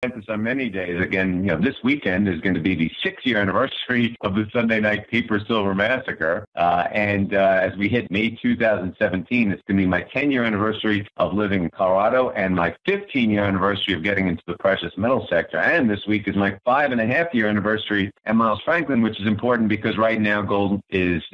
This on many days. Again, this weekend is going to be the 6-year anniversary of the Sunday Night Paper Silver Massacre. And as we hit May 2017, it's going to be my 10-year anniversary of living in Colorado and my 15-year anniversary of getting into the precious metal sector. And this week is my 5.5-year anniversary at Miles Franklin, which is important because right now gold is,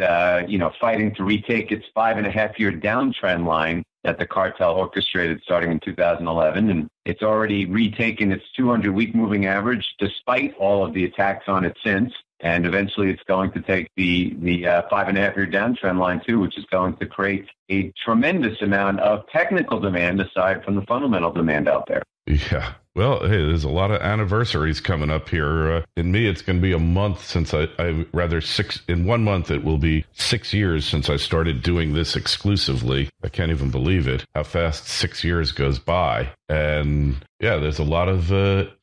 fighting to retake its 5.5-year downtrend line that the cartel orchestrated starting in 2011. And it's already retaken its 200-week moving average despite all of the attacks on it since. And eventually it's going to take the 5.5-year downtrend line too, which is going to create a tremendous amount of technical demand aside from the fundamental demand out there. Yeah. Well, hey, there's a lot of anniversaries coming up here. In me, it's going to be a month since in 1 month, it will be 6 years since I started doing this exclusively. I can't even believe it, how fast 6 years goes by. And yeah, there's a lot of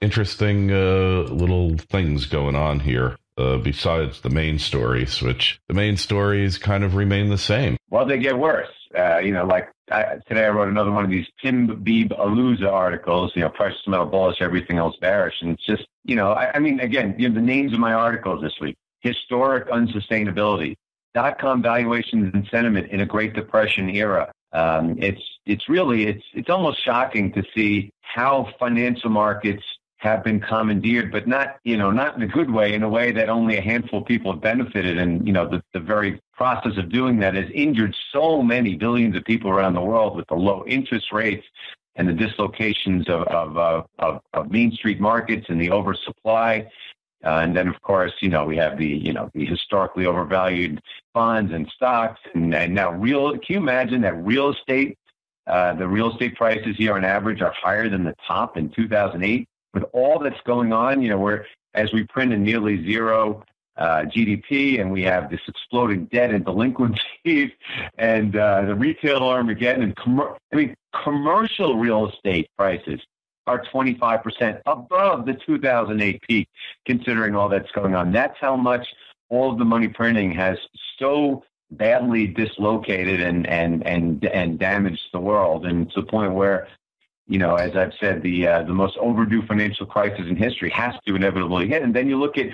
interesting little things going on here. Besides the main stories, which the main stories kind of remain the same. Well, they get worse. Today I wrote another one of these Tim Beeb Aluza articles, precious metal bullish, everything else bearish. And it's just, again, the names of my articles this week: historic unsustainability, .com valuations and sentiment in a Great Depression era. It's almost shocking to see how financial markets have been commandeered, but not in a good way, in a way that only a handful of people have benefited. And, the very process of doing that has injured so many billions of people around the world with the low interest rates and the dislocations of Main Street markets and the oversupply. And then, of course, we have the historically overvalued bonds and stocks. And now can you imagine that real estate, the real estate prices here on average are higher than the top in 2008? With all that's going on, as we print a nearly zero GDP, and we have this exploding debt and delinquencies, and the retail Armageddon, and commercial real estate prices are 25% above the 2008 peak, considering all that's going on. That's how much all of the money printing has so badly dislocated and damaged the world, and to the point where, as I've said, the most overdue financial crisis in history has to inevitably hit. And then you look at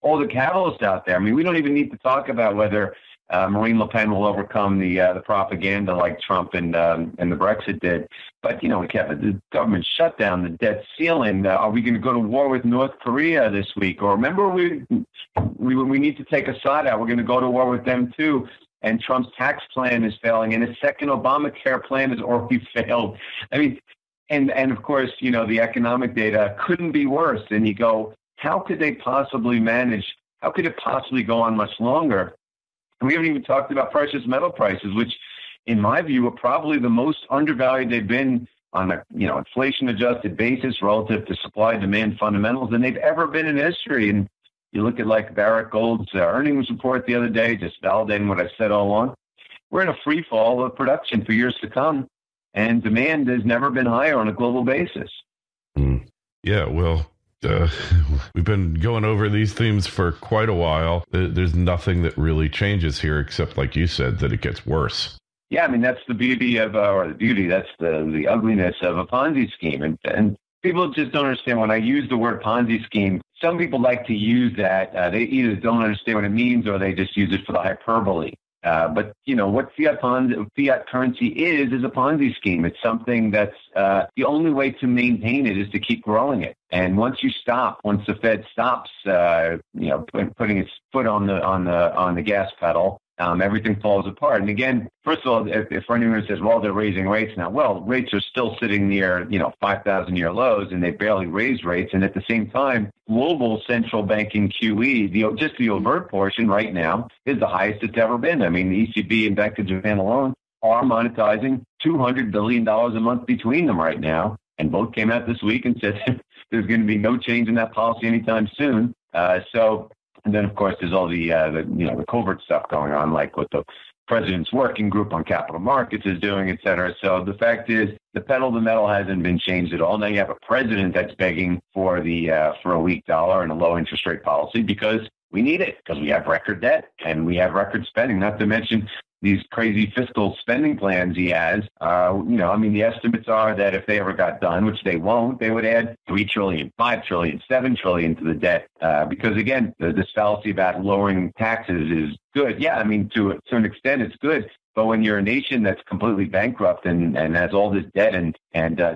all the catalysts out there. We don't even need to talk about whether Marine Le Pen will overcome the propaganda like Trump and the Brexit did. But, we have the government shutdown, the debt ceiling. Are we going to go to war with North Korea this week? Or remember, we need to take Assad out. We're going to go to war with them too. And Trump's tax plan is failing, and his second Obamacare plan has already failed. And of course, the economic data couldn't be worse. And you go, how could they possibly manage? How could it possibly go on much longer? And we haven't even talked about precious metal prices, which, in my view, are probably the most undervalued they've been on a inflation-adjusted basis relative to supply-demand fundamentals than they've ever been in history. And you look at Barrick Gold's earnings report the other day, just validating what I said all along. We're in a free fall of production for years to come. And demand has never been higher on a global basis. Yeah, well, we've been going over these themes for quite a while. There's nothing that really changes here, except, like you said, that it gets worse. Yeah, that's the beauty of, that's the ugliness of a Ponzi scheme. And people just don't understand when I use the word Ponzi scheme. Some people like to use that. They either don't understand what it means or they just use it for the hyperbole. But what fiat currency is a Ponzi scheme. It's something that's the only way to maintain it is to keep growing it. And once the Fed stops, putting its foot on the gas pedal, everything falls apart. And again, first of all, if anyone says, well, they're raising rates now, well, rates are still sitting near 5,000-year lows, and they barely raised rates. And at the same time, global central banking QE, the overt portion right now, is the highest it's ever been. The ECB and Bank of Japan alone are monetizing $200 billion a month between them right now. And both came out this week and said there's going to be no change in that policy anytime soon. And then, of course, there's all the covert stuff going on, like what the president's working group on capital markets is doing, et cetera. So the fact is, the pedal to the metal hasn't been changed at all. Now you have a president that's begging for a weak dollar and a low interest rate policy because we need it, because we have record debt and we have record spending, not to mention these crazy fiscal spending plans he has. The estimates are that if they ever got done, which they won't, they would add $3 trillion, $5 trillion, $7 trillion to the debt. Because again, this fallacy about lowering taxes is good. Yeah, to an extent, it's good. But when you're a nation that's completely bankrupt and has all this debt and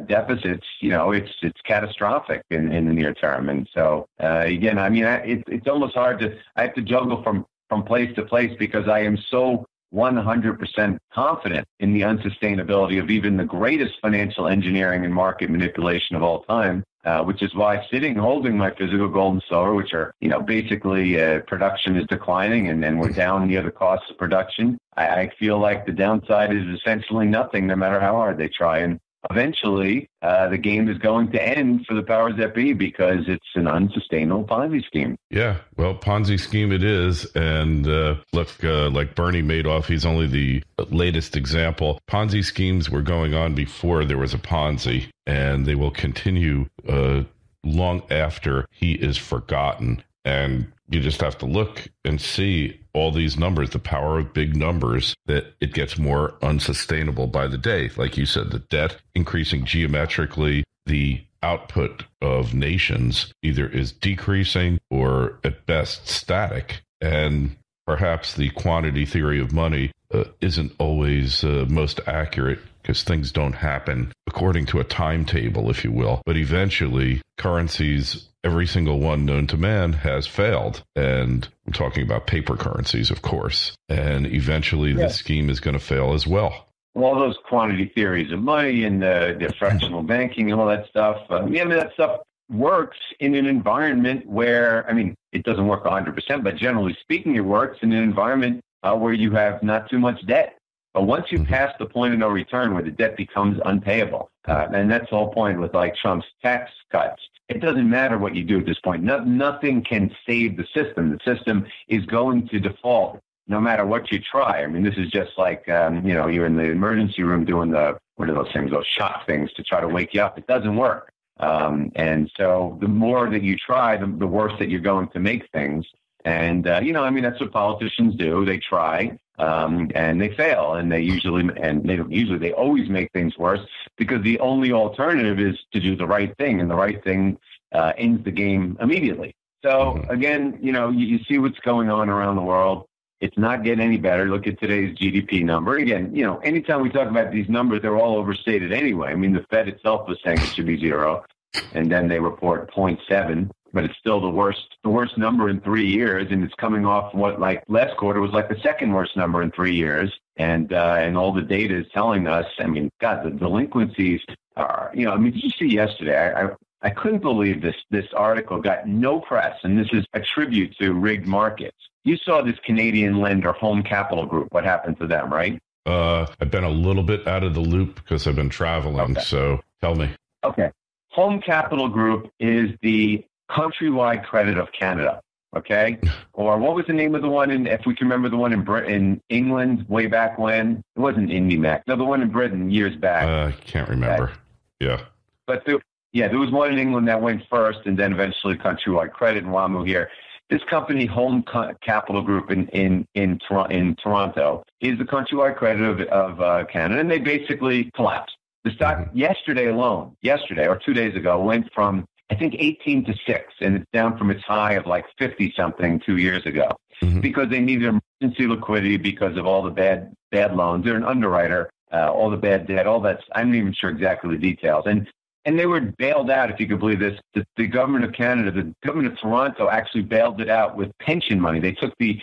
deficits, it's catastrophic in the near term. And so it's almost hard I have to juggle from place to place because I am so 100% confident in the unsustainability of even the greatest financial engineering and market manipulation of all time, which is why holding my physical gold and silver, which are, basically production is declining and we're down near the cost of production. I feel like the downside is essentially nothing, no matter how hard they try. And eventually, the game is going to end for the powers that be because it's an unsustainable Ponzi scheme. Yeah, well, Ponzi scheme it is. And like Bernie Madoff, he's only the latest example. Ponzi schemes were going on before there was a Ponzi, and they will continue long after he is forgotten. And you just have to look and see all these numbers, the power of big numbers, that it gets more unsustainable by the day. Like you said, the debt increasing geometrically, the output of nations either is decreasing or at best static. And perhaps the quantity theory of money isn't always most accurate because things don't happen according to a timetable, if you will. But eventually, currencies, every single one known to man, has failed. And I'm talking about paper currencies, of course. And eventually, this scheme is going to fail as well. All those quantity theories of money and the fractional banking and all that stuff, that stuff works in an environment where, it doesn't work 100%, but generally speaking, it works in an environment where you have not too much debt. But once you pass the point of no return where the debt becomes unpayable, and that's the whole point with like Trump's tax cuts, it doesn't matter what you do at this point. Nothing can save the system. The system is going to default no matter what you try. This is just like, you're in the emergency room doing what are those things, those shock things to try to wake you up. It doesn't work. And so the more that you try, the worse that you're going to make things. And, that's what politicians do. They try, and they fail, and they always make things worse because the only alternative is to do the right thing, and the right thing ends the game immediately. So again, you see what's going on around the world. It's not getting any better. Look at today's GDP number. Again, anytime we talk about these numbers, they're all overstated anyway. The Fed itself was saying it should be 0, and then they report 0.7. But it's still the worst number in 3 years, and it's coming off what, like last quarter, was like the second worst number in 3 years, and all the data is telling us. The delinquencies are. Did you see yesterday? I couldn't believe this article got no press, and this is a tribute to rigged markets. You saw this Canadian lender, Home Capital Group. What happened to them, right? I've been a little bit out of the loop because I've been traveling. Okay. So tell me. Okay, Home Capital Group is the Countrywide Credit of Canada, okay? Or what was the name of the one if we can remember the one in England way back when? It wasn't IndyMac. No, the one in Britain years back. I can't remember. Okay. Yeah. But there was one in England that went first, and then eventually Countrywide Credit and WAMU here. This company, Home Capital Group in Toronto, is the Countrywide Credit of Canada, and they basically collapsed. The stock yesterday or 2 days ago went from, I think, 18 to 6, and it's down from its high of like 50-something 2 years ago because they needed emergency liquidity because of all the bad loans. They're an underwriter, all the bad debt, all that. I'm not even sure exactly the details. And they were bailed out, if you could believe this. The government of Canada, the government of Toronto actually bailed it out with pension money. They took the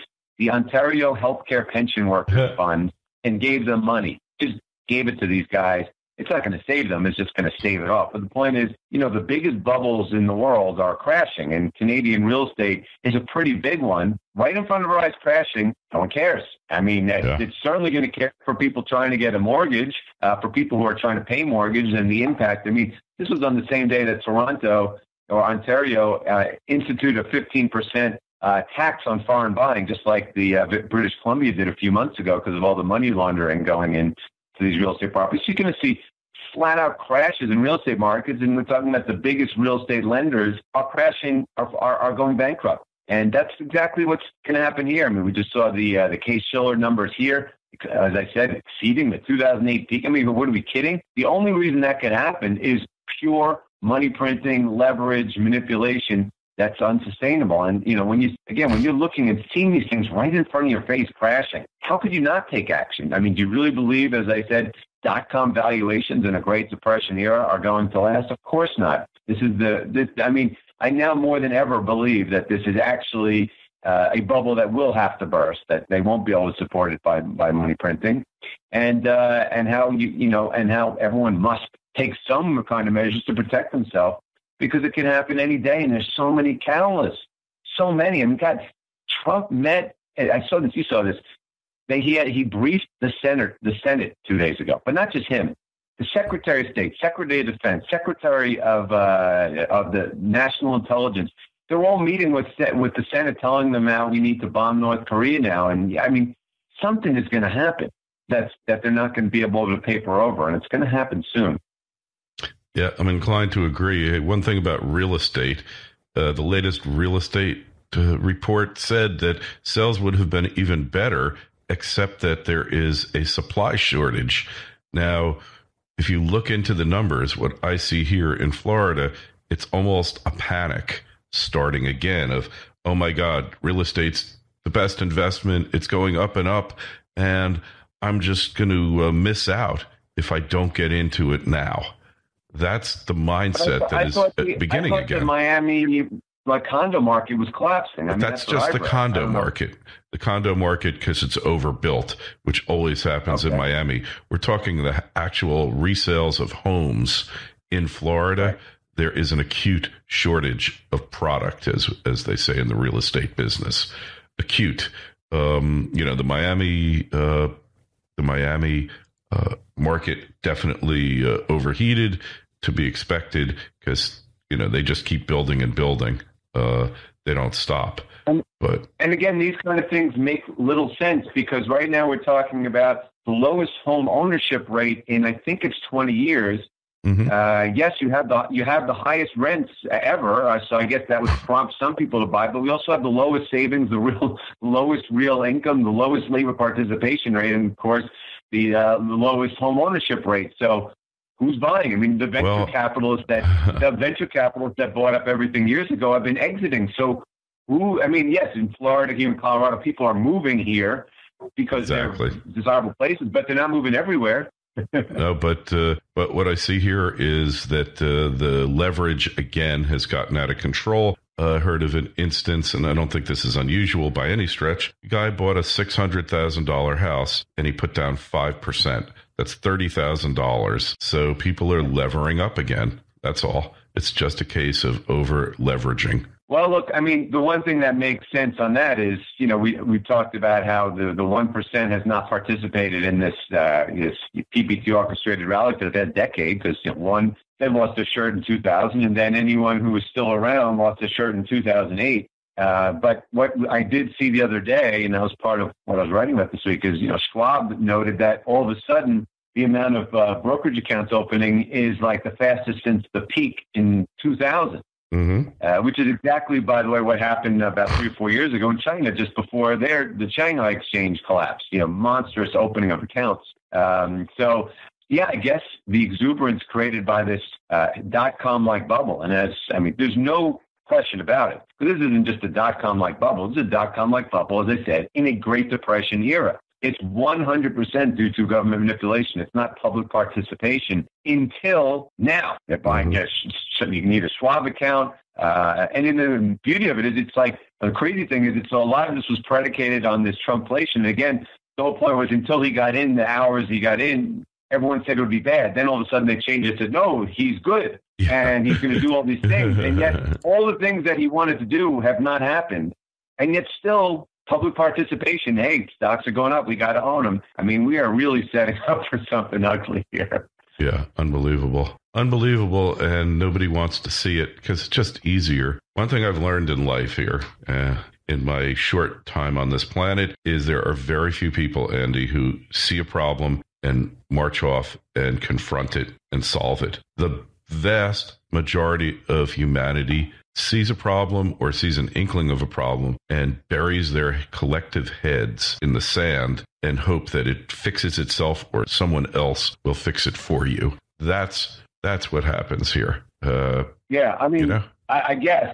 Ontario Healthcare Pension Workers Fund and gave them money, just gave it to these guys. It's not going to save them. It's just going to stave it off. But the point is, the biggest bubbles in the world are crashing, and Canadian real estate is a pretty big one. Right in front of our eyes crashing, no one cares. It's certainly going to care for people trying to get a mortgage, for people who are trying to pay mortgage, and the impact. This was on the same day that Toronto or Ontario instituted a 15% tax on foreign buying, just like the British Columbia did a few months ago because of all the money laundering going in to these real estate properties. You're going to see flat out crashes in real estate markets, and we're talking about the biggest real estate lenders are crashing, are going bankrupt. And that's exactly what's going to happen here. We just saw the Case-Shiller numbers here. as I said, exceeding the 2008 peak. I mean, what are we kidding? The only reason that could happen is pure money printing, leverage, manipulation. That's unsustainable. And, when you're looking and seeing these things right in front of your face crashing, how could you not take action? I mean, do you really believe, as I said, dot-com valuations in a Great Depression era are going to last? Of course not. I now more than ever believe that this is actually a bubble that will have to burst, that they won't be able to support it by money printing, and how and how everyone must take some kind of measures to protect themselves, because it can happen any day, and there's so many catalysts, so many. I mean, God, Trump met. I saw this. You saw this. He briefed the Senate 2 days ago, but not just him. The Secretary of State, Secretary of Defense, Secretary of the National Intelligence. They're all meeting with the Senate, telling them how we need to bomb North Korea now. And I mean, something is going to happen that they're not going to be able to paper over, and it's going to happen soon. Yeah, I'm inclined to agree. One thing about real estate, the latest real estate report said that sales would have been even better, except that there is a supply shortage. Now, if you look into the numbers, what I see here in Florida, it's almost a panic starting again of, oh my God, real estate's the best investment. It's going up and up, and I'm just going to miss out if I don't get into it now. That's the mindset that is beginning again. The Miami condo market was collapsing. That's just the condo market. The condo market, because it's overbuilt, which always happens in Miami. We're talking the actual resales of homes in Florida. Right. There is an acute shortage of product, as they say in the real estate business. Acute. The Miami market definitely overheated, to be expected, because they just keep building and building. They don't stop. And again, these kind of things make little sense, because right now we're talking about the lowest home ownership rate in, I think it's 20 years. Mm-hmm. Yes, you have the highest rents ever, so I guess that would prompt some people to buy. But we also have the lowest savings, the lowest real income, the lowest labor participation rate, and of course the lowest home ownership rate. So who's buying? I mean, the venture capitalists that bought up everything years ago have been exiting. So yes, in Florida, here in Colorado, people are moving here because they're desirable places, but they're not moving everywhere. No, but what I see here is that the leverage again has gotten out of control. Heard of an instance, and I don't think this is unusual by any stretch. A guy bought a $600,000 house and he put down 5%. That's $30,000. So people are levering up again. That's all. It's just a case of over leveraging. Well, look, I mean, the one thing that makes sense on that is, we talked about how the 1% has not participated in this PPT orchestrated rally for a decade, because one, they lost their shirt in 2000, and then anyone who was still around lost their shirt in 2008. But what I did see the other day, and that was part of what I was writing about this week, is, Schwab noted that all of a sudden the amount of brokerage accounts opening is like the fastest since the peak in 2000. Mm-hmm. Which is exactly, by the way, what happened about 3 or 4 years ago in China, just before the Shanghai exchange collapsed. Monstrous opening of accounts. So, I guess the exuberance created by this dot-com-like bubble, and there's no question about it. This isn't just a dot-com-like bubble. This is a dot-com-like bubble, as I said, in a Great Depression era. It's 100% due to government manipulation. It's not public participation until now. They're buying, you need a Schwab account. And the beauty of it is, it's like, the crazy thing is, a lot of this was predicated on this Trumpflation. And again, the whole point was, until he got in, the hours he got in, everyone said it would be bad. Then all of a sudden they changed it to, no, he's good. Yeah. And he's going to do all these things. And yet all the things that he wanted to do have not happened. And yet still, public participation, hey, stocks are going up, we got to own them. I mean, we are really setting up for something ugly here. Yeah, unbelievable. Unbelievable, and nobody wants to see it because it's just easier. One thing I've learned in life here, in my short time on this planet, is there are very few people, Andy, who see a problem and march off and confront it and solve it. The vast majority of humanity sees a problem or sees an inkling of a problem and buries their collective heads in the sand and hope that it fixes itself or someone else will fix it for you. That's what happens here. Yeah, I mean, you know? I guess,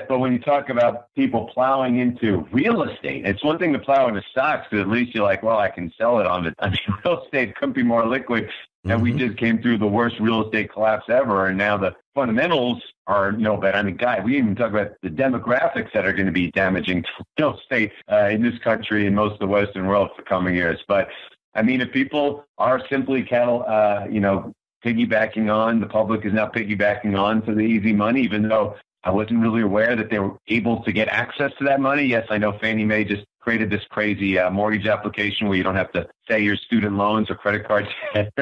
but when you talk about people plowing into real estate, it's one thing to plow into stocks because at least you're like, well, I can sell it on it. I mean, real estate couldn't be more liquid. And we just came through the worst real estate collapse ever. And now the fundamentals are no better. I mean, we didn't even talk about the demographics that are going to be damaging to real estate in this country and most of the Western world for coming years. But I mean, if people are simply piggybacking on, the public is now piggybacking on to the easy money, even though I wasn't really aware that they were able to get access to that money. Yes, I know Fannie Mae just created this crazy mortgage application where you don't have to say your student loans or credit cards. But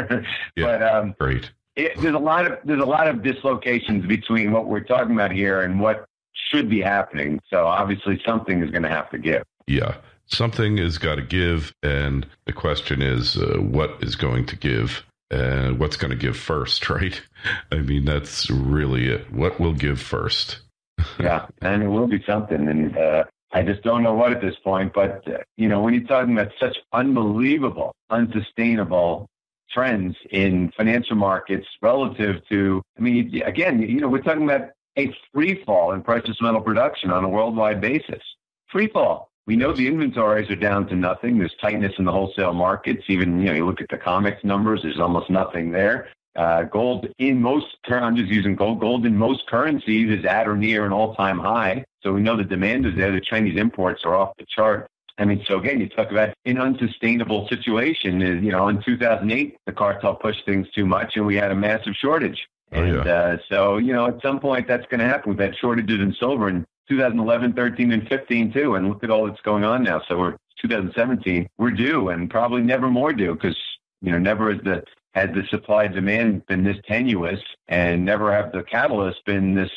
great. There's a lot of dislocations between what we're talking about here and what should be happening. So obviously something is going to have to give. Yeah, something has got to give, and the question is, what is going to give? And what's going to give first, right? I mean, that's really it. What will give first? Yeah, and it will be something. And I just don't know what at this point. But, when you're talking about such unbelievable, unsustainable trends in financial markets relative to, I mean, again, we're talking about a free fall in precious metal production on a worldwide basis. Free fall. We know the inventories are down to nothing. There's tightness in the wholesale markets. Even, you look at the COMEX numbers, there's almost nothing there. Gold in most, I'm just using gold in most currencies is at or near an all-time high. So we know the demand is there. The Chinese imports are off the chart. I mean, so again, you talk about an unsustainable situation. In 2008, the cartel pushed things too much and we had a massive shortage. So, at some point that's going to happen. We've had shortages in silver in 2011, 13, and 15 too. And look at all that's going on now. So we're 2017, we're due and probably never more due because, never has the supply demand been this tenuous and never have the catalysts been this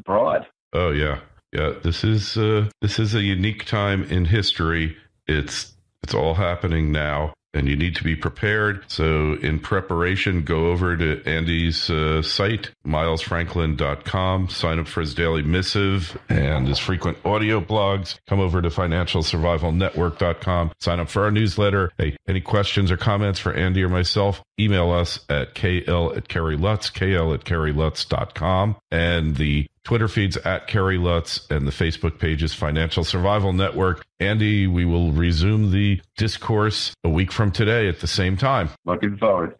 broad. Oh, yeah. Yeah. This is a unique time in history. It's all happening now. And you need to be prepared. So in preparation, go over to Andy's site, milesfranklin.com, sign up for his daily missive and his frequent audio blogs. Come over to financialsurvivalnetwork.com, sign up for our newsletter. Hey, any questions or comments for Andy or myself, email us at kl@kerrylutz, kl@kerrylutz.com. And the Twitter feeds at Kerry Lutz and the Facebook page is Financial Survival Network. Andy, we will resume the discourse a week from today at the same time. Looking forward to it.